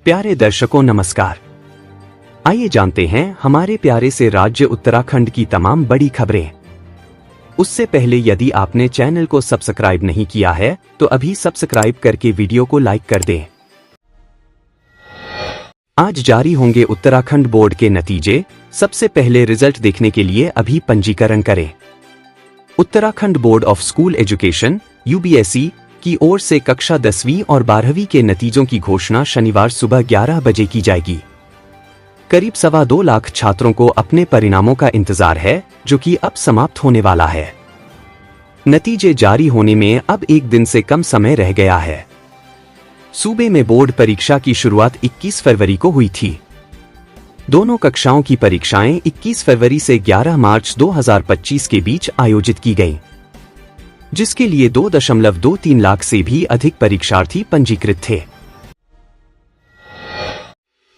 प्यारे दर्शकों नमस्कार। आइए जानते हैं हमारे प्यारे से राज्य उत्तराखंड की तमाम बड़ी खबरें। उससे पहले यदि आपने चैनल को सब्सक्राइब नहीं किया है तो अभी सब्सक्राइब करके वीडियो को लाइक कर दें। आज जारी होंगे उत्तराखंड बोर्ड के नतीजे। सबसे पहले रिजल्ट देखने के लिए अभी पंजीकरण करें। Uttarakhand board of school education UBSE की ओर से कक्षा 10वीं और 12वीं के नतीजों की घोषणा शनिवार सुबह 11 बजे की जाएगी। करीब 2.25 लाख छात्रों को अपने परिणामों का इंतजार है, जो कि अब समाप्त होने वाला है। नतीजे जारी होने में अब एक दिन से कम समय रह गया है। सूबे में बोर्ड परीक्षा की शुरुआत 21 फरवरी को हुई थी। दोनों कक्षाओं की परीक्षाएं 21 फरवरी से 11 मार्च 2025 के बीच आयोजित की गईं, जिसके लिए 2.23 लाख से भी अधिक परीक्षार्थी पंजीकृत थे।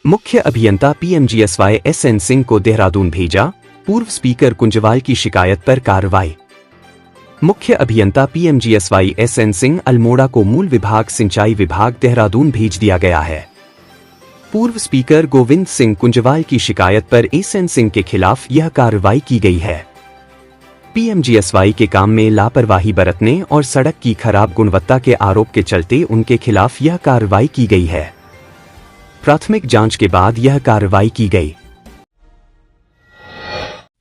मुख्य अभियंता PMGSY SN सिंह को देहरादून भेजा, पूर्व स्पीकर कुंजवाल की शिकायत पर कार्रवाई। मुख्य अभियंता PMGSY SN सिंह अल्मोड़ा को मूल विभाग सिंचाई विभाग देहरादून भेज दिया गया है। पूर्व स्पीकर गोविंद सिंह कुंजवाल की शिकायत पर SN सिंह के खिलाफ यह कार्रवाई की गई है। PMGSY के काम में लापरवाही बरतने और सड़क की खराब गुणवत्ता के आरोप के चलते उनके खिलाफ यह कार्रवाई की गई है। प्राथमिक जांच के बाद यह कार्रवाई की गई।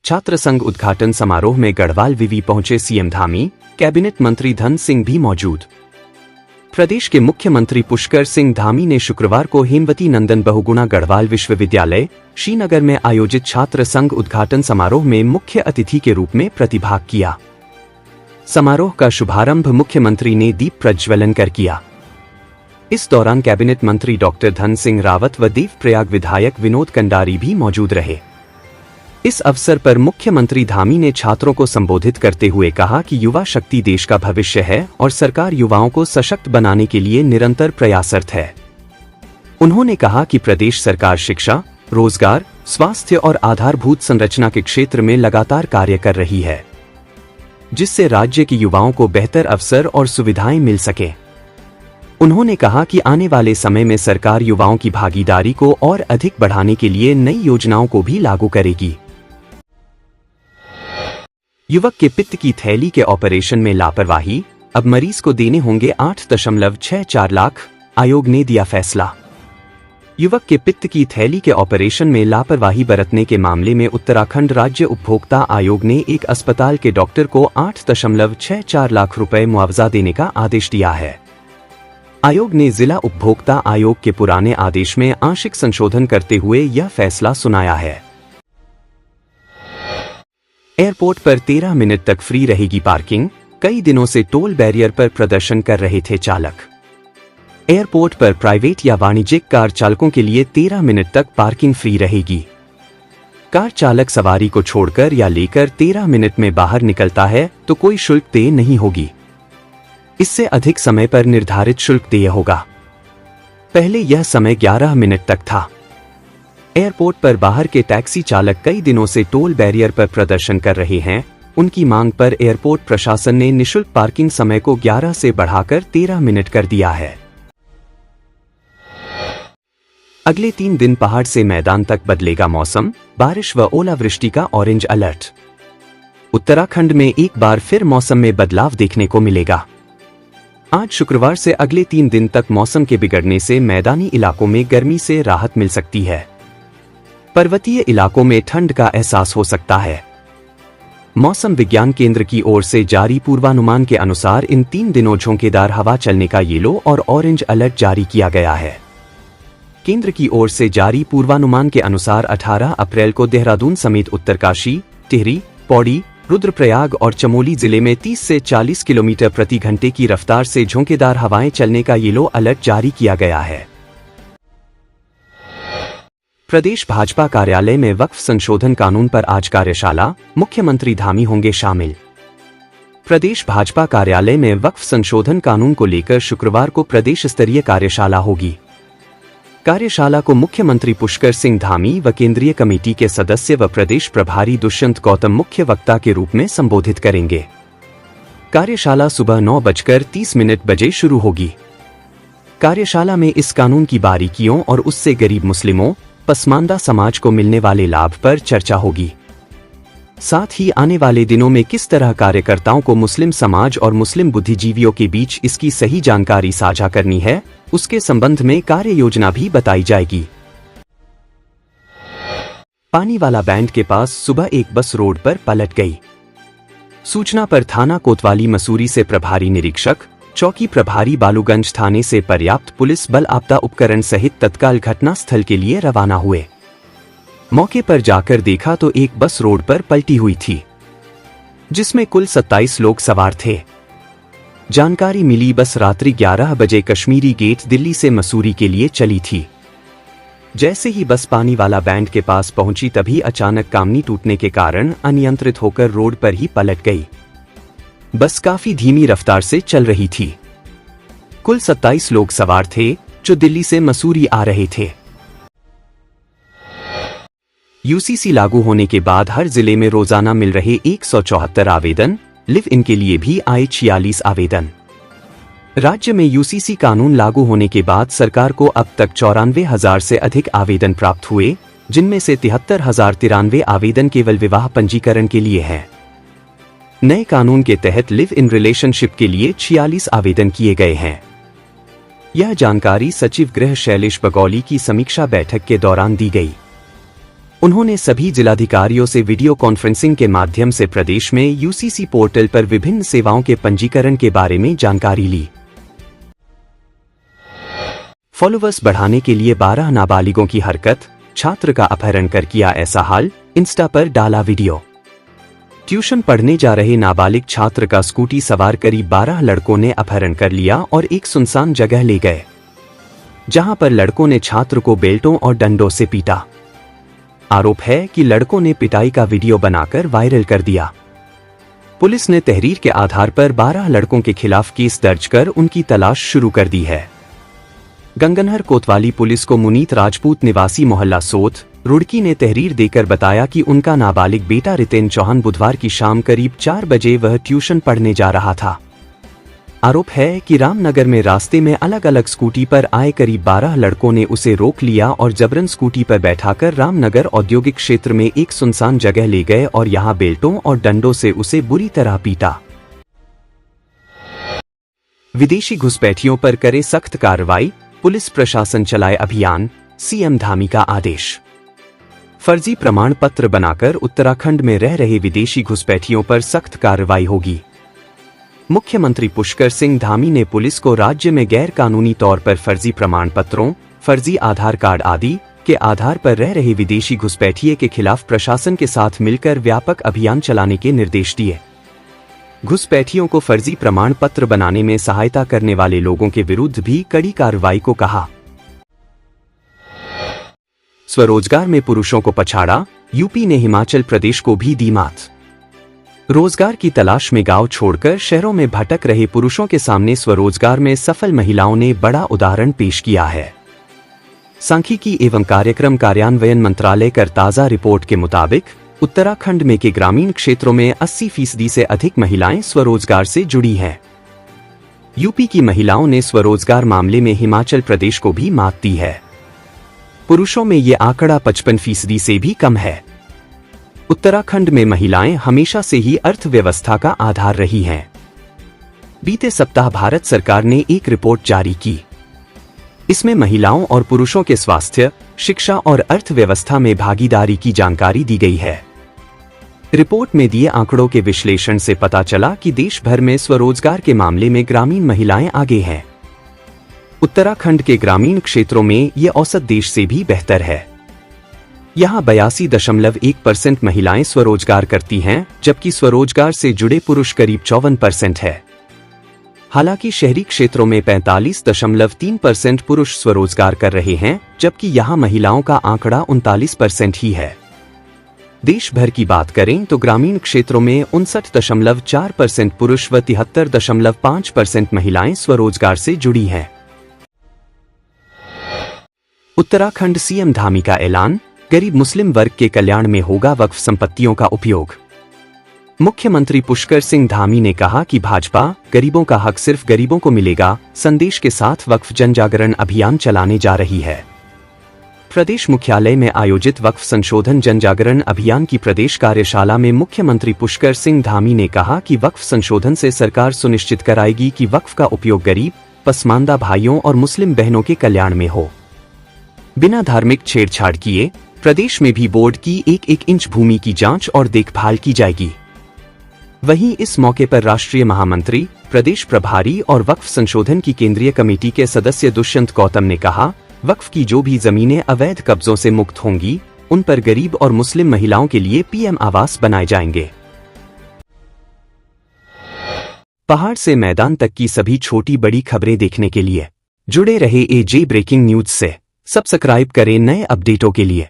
छात्र संघ उद्घाटन समारोह में गढ़वाल विवि पहुंचे CM धामी, कैबिनेट मंत्री धन सिंह भी मौजूद। प्रदेश के मुख्यमंत्री पुष्कर सिंह धामी ने शुक्रवार को हेमवती नंदन बहुगुणा गढ़वाल विश्वविद्यालय श्रीनगर में आयोजित छात्र संघ उद्घाटन समारोह में मुख्य अतिथि के रूप में प्रतिभाग किया। समारोह का शुभारंभ मुख्यमंत्री ने दीप प्रज्वलन कर किया। इस दौरान कैबिनेट मंत्री डॉक्टर धन सिंह रावत व देवप्रयाग विधायक विनोद कंडारी भी मौजूद रहे। इस अवसर पर मुख्यमंत्री धामी ने छात्रों को संबोधित करते हुए कहा कि युवा शक्ति देश का भविष्य है और सरकार युवाओं को सशक्त बनाने के लिए निरंतर प्रयासरत है। उन्होंने कहा कि प्रदेश सरकार शिक्षा, रोजगार, स्वास्थ्य और आधारभूत संरचना के क्षेत्र में लगातार कार्य कर रही है, जिससे राज्य के युवाओं को बेहतर अवसर और सुविधाएं मिल सके। उन्होंने कहा कि आने वाले समय में सरकार युवाओं की भागीदारी को और अधिक बढ़ाने के लिए नई योजनाओं को भी लागू करेगी। युवक के पित्त की थैली के ऑपरेशन में लापरवाही, अब मरीज को देने होंगे 8.64 लाख, आयोग ने दिया फैसला। युवक के पित्त की थैली के ऑपरेशन में लापरवाही बरतने के मामले में उत्तराखंड राज्य उपभोक्ता आयोग ने एक अस्पताल के डॉक्टर को 8.64 लाख रुपए मुआवजा देने का आदेश दिया है। आयोग ने जिला उपभोक्ता आयोग के पुराने आदेश में आंशिक संशोधन करते हुए यह फैसला सुनाया है। एयरपोर्ट पर 13 मिनट तक फ्री रहेगी पार्किंग, कई दिनों से टोल बैरियर पर प्रदर्शन कर रहे थे चालक। एयरपोर्ट पर प्राइवेट या वाणिज्यिक कार चालकों के लिए 13 मिनट तक पार्किंग फ्री रहेगी। कार चालक सवारी को छोड़कर या लेकर 13 मिनट में बाहर निकलता है तो कोई शुल्क देय नहीं होगी। इससे अधिक समय पर निर्धारित शुल्क देय होगा। पहले यह समय 11 मिनट तक था। एयरपोर्ट पर बाहर के टैक्सी चालक कई दिनों से टोल बैरियर पर प्रदर्शन कर रहे हैं। उनकी मांग पर एयरपोर्ट प्रशासन ने निःशुल्क पार्किंग समय को 11 से बढ़ाकर 13 मिनट कर दिया है। अगले 3 दिन पहाड़ से मैदान तक बदलेगा मौसम, बारिश व ओलावृष्टि का ऑरेंज अलर्ट। उत्तराखंड में एक बार फिर मौसम में बदलाव देखने को मिलेगा। आज शुक्रवार से अगले 3 दिन तक मौसम के बिगड़ने से मैदानी इलाकों में गर्मी से राहत मिल सकती है। पर्वतीय इलाकों में ठंड का एहसास हो सकता है। मौसम विज्ञान केंद्र की ओर से जारी पूर्वानुमान के अनुसार इन 3 दिनों झोंकेदार हवा चलने का येलो और ऑरेंज अलर्ट जारी किया गया है। केंद्र की ओर से जारी पूर्वानुमान के अनुसार 18 अप्रैल को देहरादून समेत उत्तरकाशी, टिहरी, पौड़ी, रुद्रप्रयाग और चमोली जिले में 30 से 40 किलोमीटर प्रति घंटे की रफ्तार से झोंकेदार हवाएं चलने का येलो अलर्ट जारी किया गया है। प्रदेश भाजपा कार्यालय में वक्फ संशोधन कानून पर आज कार्यशाला, मुख्यमंत्री धामी होंगे शामिल। प्रदेश भाजपा कार्यालय में वक्फ संशोधन कानून को लेकर शुक्रवार को प्रदेश स्तरीय कार्यशाला होगी। कार्यशाला को मुख्यमंत्री पुष्कर सिंह धामी व केंद्रीय कमेटी के सदस्य व प्रदेश प्रभारी दुष्यंत गौतम मुख्य वक्ता के रूप में संबोधित करेंगे। कार्यशाला सुबह 9:30 बजे शुरू होगी। कार्यशाला में इस कानून की बारीकियों और उससे गरीब मुस्लिमों, पसमानदा समाज को मिलने वाले लाभ पर चर्चा होगी। साथ ही आने वाले दिनों में किस तरह कार्यकर्ताओं को मुस्लिम समाज और मुस्लिम बुद्धिजीवियों के बीच इसकी सही जानकारी साझा करनी है, उसके संबंध में कार्य योजना भी बताई जाएगी। पानी वाला बैंड के पास सुबह एक बस रोड पर पलट गई। सूचना पर थाना कोतवाली मसूरी से प्रभारी निरीक्षक, चौकी प्रभारी बालूगंज थाने से पर्याप्त पुलिस बल आपदा उपकरण सहित तत्काल घटनास्थल के लिए रवाना हुए। मौके पर जाकर देखा तो एक बस रोड पर पलटी हुई थी, जिसमें कुल 27 लोग सवार थे। जानकारी मिली बस रात्रि 11 बजे कश्मीरी गेट दिल्ली से मसूरी के लिए चली थी। जैसे ही बस पानी वाला बैंड के पास पहुंची तभी अचानक कामनी टूटने के कारण अनियंत्रित होकर रोड पर ही पलट गई। बस काफी धीमी रफ्तार से चल रही थी। कुल 27 लोग सवार थे जो दिल्ली से मसूरी आ रहे थे। यूसीसी लागू होने के बाद हर जिले में रोजाना मिल रहे 174 आवेदन, लिव इन के लिए भी आए 46 आवेदन। राज्य में यूसीसी कानून लागू होने के बाद सरकार को अब तक 94,000 से अधिक आवेदन प्राप्त हुए, जिनमें से 73,093 आवेदन केवल विवाह पंजीकरण के लिए हैं। नए कानून के तहत लिव इन रिलेशनशिप के लिए 46 आवेदन किए गए हैं। यह जानकारी सचिव गृह शैलेश बगौली की समीक्षा बैठक के दौरान दी गई। उन्होंने सभी जिलाधिकारियों से वीडियो कॉन्फ्रेंसिंग के माध्यम से प्रदेश में यूसीसी पोर्टल पर विभिन्न सेवाओं के पंजीकरण के बारे में जानकारी ली। फॉलोवर्स बढ़ाने के लिए 12 नाबालिगों की हरकत, छात्र का अपहरण कर किया ऐसा हाल, इंस्टा पर डाला वीडियो। ट्यूशन पढ़ने जा रहे नाबालिग छात्र का स्कूटी सवार करीब 12 लड़कों ने अपहरण कर लिया और एक सुनसान जगह ले गए, जहां पर लड़कों ने छात्र को बेल्टों और डंडों से पीटा। आरोप है कि लड़कों ने पिटाई का वीडियो बनाकर वायरल कर दिया। पुलिस ने तहरीर के आधार पर 12 लड़कों के खिलाफ केस दर्ज कर उनकी तलाश शुरू कर दी है। गंगनहर कोतवाली पुलिस को मुनीत राजपूत निवासी मोहल्ला सोथ, रुड़की ने तहरीर देकर बताया कि उनका नाबालिग बेटा रितेन चौहान बुधवार की शाम करीब 4 बजे वह ट्यूशन पढ़ने जा रहा था। आरोप है कि रामनगर में रास्ते में अलग अलग स्कूटी पर आए करीब 12 लड़कों ने उसे रोक लिया और जबरन स्कूटी पर बैठाकर रामनगर औद्योगिक क्षेत्र में एक सुनसान जगह ले गए और यहां बेल्टों और डंडों से उसे बुरी तरह पीटा। विदेशी घुसपैठियों पर करे सख्त कार्रवाई, पुलिस प्रशासन चलाए अभियान, सीएम धामी का आदेश। फर्जी प्रमाण पत्र बनाकर उत्तराखंड में रह रहे विदेशी घुसपैठियों पर सख्त कार्रवाई होगी। मुख्यमंत्री पुष्कर सिंह धामी ने पुलिस को राज्य में गैर कानूनी तौर पर फर्जी प्रमाण पत्रों, फर्जी आधार कार्ड आदि के आधार पर रह रहे विदेशी घुसपैठिए के खिलाफ प्रशासन के साथ मिलकर व्यापक अभियान चलाने के निर्देश दिए। घुसपैठियों को फर्जी प्रमाण पत्र बनाने में सहायता करने वाले लोगों के विरुद्ध भी कड़ी कार्रवाई को कहा। स्वरोजगार में पुरुषों को पछाड़ा, यूपी ने हिमाचल प्रदेश को भी दी मात। रोजगार की तलाश में गांव छोड़कर शहरों में भटक रहे पुरुषों के सामने स्वरोजगार में सफल महिलाओं ने बड़ा उदाहरण पेश किया है। सांख्यिकी एवं कार्यक्रम कार्यान्वयन मंत्रालय की ताजा रिपोर्ट के मुताबिक उत्तराखंड में के ग्रामीण क्षेत्रों में 80% से अधिक महिलाएं स्वरोजगार से जुड़ी हैं। यूपी की महिलाओं ने स्वरोजगार मामले में हिमाचल प्रदेश को भी मात दी है। पुरुषों में ये आंकड़ा 55% से भी कम है। उत्तराखंड में महिलाएं हमेशा से ही अर्थव्यवस्था का आधार रही हैं। बीते सप्ताह भारत सरकार ने एक रिपोर्ट जारी की। इसमें महिलाओं और पुरुषों के स्वास्थ्य, शिक्षा और अर्थव्यवस्था में भागीदारी की जानकारी दी गई है। रिपोर्ट में दिए आंकड़ों के विश्लेषण से पता चला कि देश भर में स्वरोजगार के मामले में ग्रामीण महिलाएं आगे हैं। उत्तराखंड के ग्रामीण क्षेत्रों में ये औसत देश से भी बेहतर है। यहाँ 82.1% महिलाएं स्वरोजगार करती हैं, जबकि स्वरोजगार से जुड़े पुरुष करीब 54% है। हालांकि शहरी क्षेत्रों में 45.3% पुरुष स्वरोजगार कर रहे हैं, जबकि यहाँ महिलाओं का आंकड़ा 39% ही है। देश भर की बात करें तो ग्रामीण क्षेत्रों में 59.4% पुरुष व 73.5% महिलाएं स्वरोजगार से जुड़ी हैं। उत्तराखंड सीएम धामी का ऐलान, गरीब मुस्लिम वर्ग के कल्याण में होगा वक्फ संपत्तियों का उपयोग। मुख्यमंत्री पुष्कर सिंह धामी ने कहा कि भाजपा गरीबों का हक सिर्फ गरीबों को मिलेगा संदेश के साथ वक्फ जनजागरण अभियान चलाने जा रही है। प्रदेश मुख्यालय में आयोजित वक्फ संशोधन जनजागरण अभियान की प्रदेश कार्यशाला में मुख्यमंत्री पुष्कर सिंह धामी ने कहा कि वक्फ संशोधन से सरकार सुनिश्चित कराएगी कि वक्फ का उपयोग गरीब, पसमानदा भाइयों और मुस्लिम बहनों के कल्याण में हो। बिना धार्मिक छेड़छाड़ किए प्रदेश में भी बोर्ड की एक इंच भूमि की जांच और देखभाल की जाएगी। वहीं इस मौके पर राष्ट्रीय महामंत्री, प्रदेश प्रभारी और वक्फ संशोधन की केंद्रीय कमेटी के सदस्य दुष्यंत गौतम ने कहा, वक्फ की जो भी जमीनें अवैध कब्जों से मुक्त होंगी उन पर गरीब और मुस्लिम महिलाओं के लिए पीएम आवास बनाए जाएंगे। पहाड़ से मैदान तक की सभी छोटी बड़ी खबरें देखने के लिए जुड़े रहे एजे ब्रेकिंग न्यूज से। सब्सक्राइब करें नए अपडेटों के लिए।